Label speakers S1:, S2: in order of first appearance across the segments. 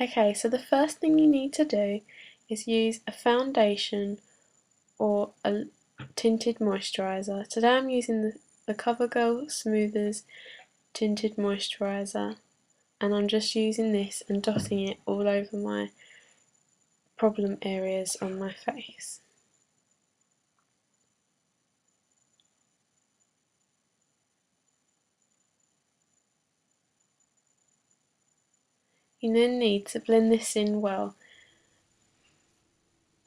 S1: Okay, so the first thing you need to do is use a foundation or a tinted moisturiser. Today I'm using the CoverGirl Smoothers Tinted Moisturiser, and I'm just using this and dotting it all over my problem areas on my face. You then need to blend this in well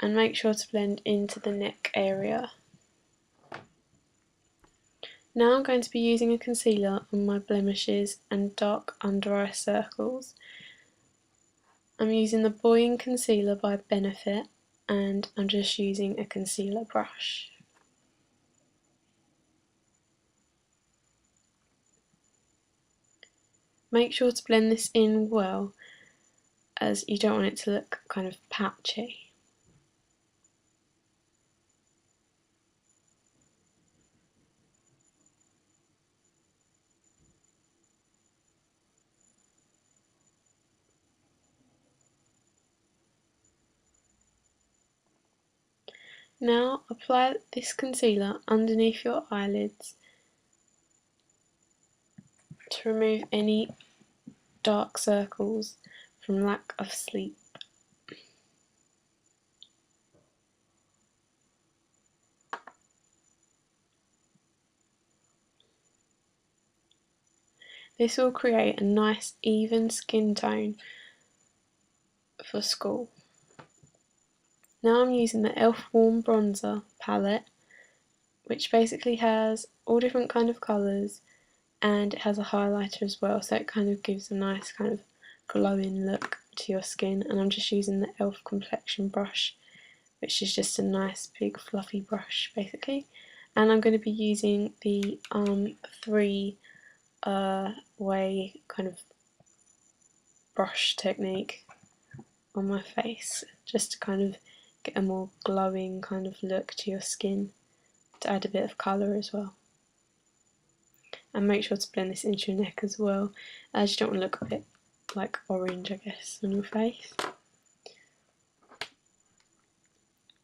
S1: and make sure to blend into the neck area. Now I'm going to be using a concealer on my blemishes and dark under eye circles. I'm using the Boing concealer by Benefit, and I'm just using a concealer brush. Make sure to blend this in well, as you don't want it to look kind of patchy. Now apply this concealer underneath your eyelids to remove any dark circles from lack of sleep. This will create a nice even skin tone for school. Now I'm using the e.l.f. Warm Bronzer palette, which basically has all different kind of colours, and it has a highlighter as well, so it kind of gives a nice kind of glowing look to your skin. And I'm just using the e.l.f. complexion brush, which is just a nice big fluffy brush basically. And I'm going to be using the three way kind of brush technique on my face, just to kind of get a more glowing kind of look to your skin, to add a bit of colour as well. And make sure to blend this into your neck as well, as you don't want to look a bit like orange, I guess, on your face.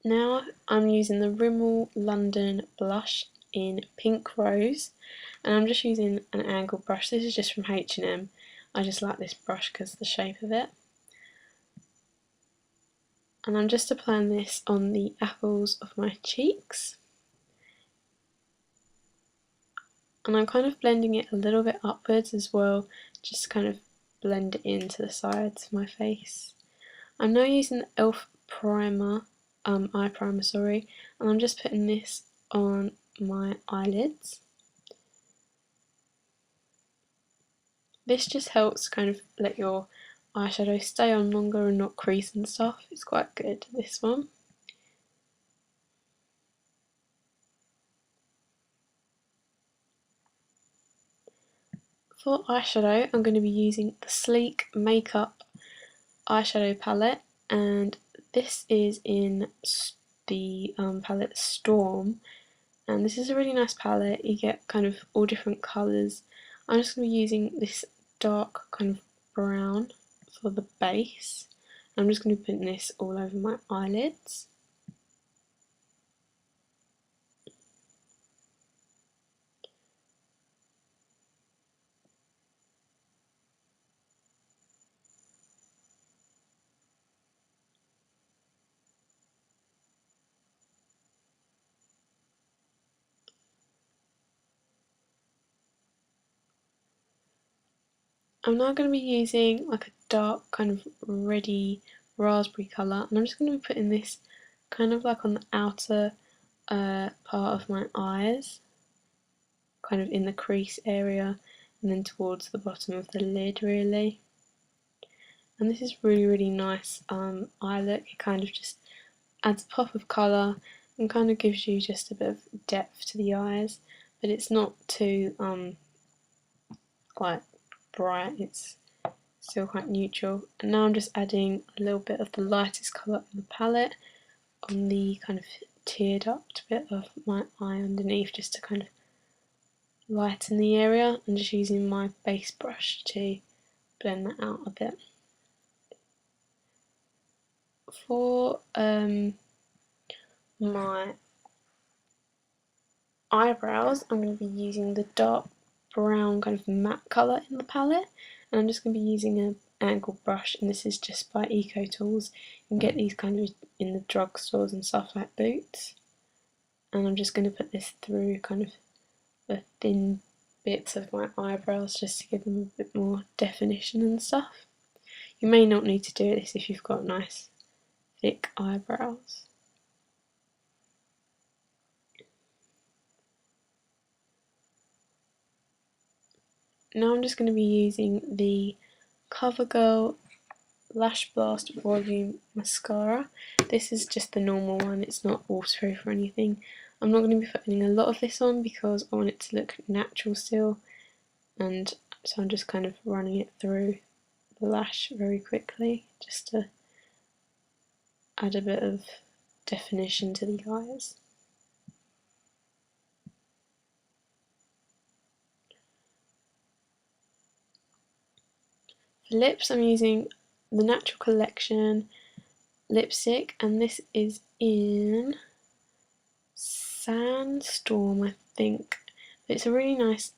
S1: Now I'm using the Rimmel London blush in Pink Rose, and I'm just using an angle brush. This is just from H&M. I just like this brush because of the shape of it. And I'm just applying this on the apples of my cheeks. And I'm kind of blending it a little bit upwards as well, just to kind of blend it into the sides of my face. I'm now using the e.l.f. primer, eye primer, sorry, and I'm just putting this on my eyelids. This just helps kind of let your eyeshadow stay on longer and not crease and stuff. It's quite good, this one. For eyeshadow, I'm going to be using the Sleek Makeup eyeshadow palette, and this is in the palette Storm, and this is a really nice palette. You get kind of all different colours. I'm just going to be using this dark kind of brown for the base. I'm just going to be putting this all over my eyelids. I'm now going to be using like a dark kind of reddy raspberry colour, and I'm just going to be putting this kind of like on the outer part of my eyes, kind of in the crease area, and then towards the bottom of the lid really. And this is really nice eye look. It kind of just adds a pop of colour and kind of gives you just a bit of depth to the eyes, but it's not too quite bright, it's still quite neutral. And now I'm just adding a little bit of the lightest colour in the palette on the kind of tiered up bit of my eye underneath, just to kind of lighten the area, and just using my base brush to blend that out a bit. for my eyebrows, I'm going to be using the dark brown kind of matte colour in the palette, and I'm just going to be using an angled brush, and this is just by Eco Tools. You can get these kind of in the drugstores and stuff like Boots, and I'm just going to put this through kind of the thin bits of my eyebrows just to give them a bit more definition and stuff. You may not need to do this if you've got nice thick eyebrows. Now I'm just going to be using the CoverGirl Lash Blast Volume Mascara. This is just the normal one, it's not waterproof or anything. I'm not going to be putting a lot of this on because I want it to look natural still, and so I'm just kind of running it through the lash very quickly just to add a bit of definition to the eyes. For lips, I'm using the Natural Collection lipstick, and this is in Sandstorm, I think. It's a really nice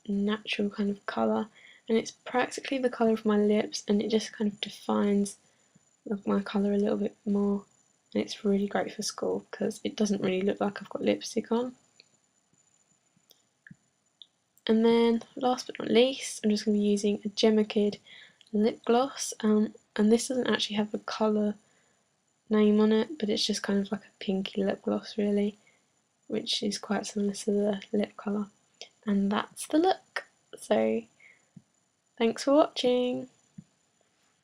S1: natural kind of colour, and it's practically the colour of my lips, and it just kind of defines my colour a little bit more, and it's really great for school because it doesn't really look like I've got lipstick on. And then last but not least, I'm just going to be using a Jemma lip gloss, and this doesn't actually have a colour name on it, but it's just kind of like a pinky lip gloss really, which is quite similar to the lip colour. And that's the look. So thanks for watching.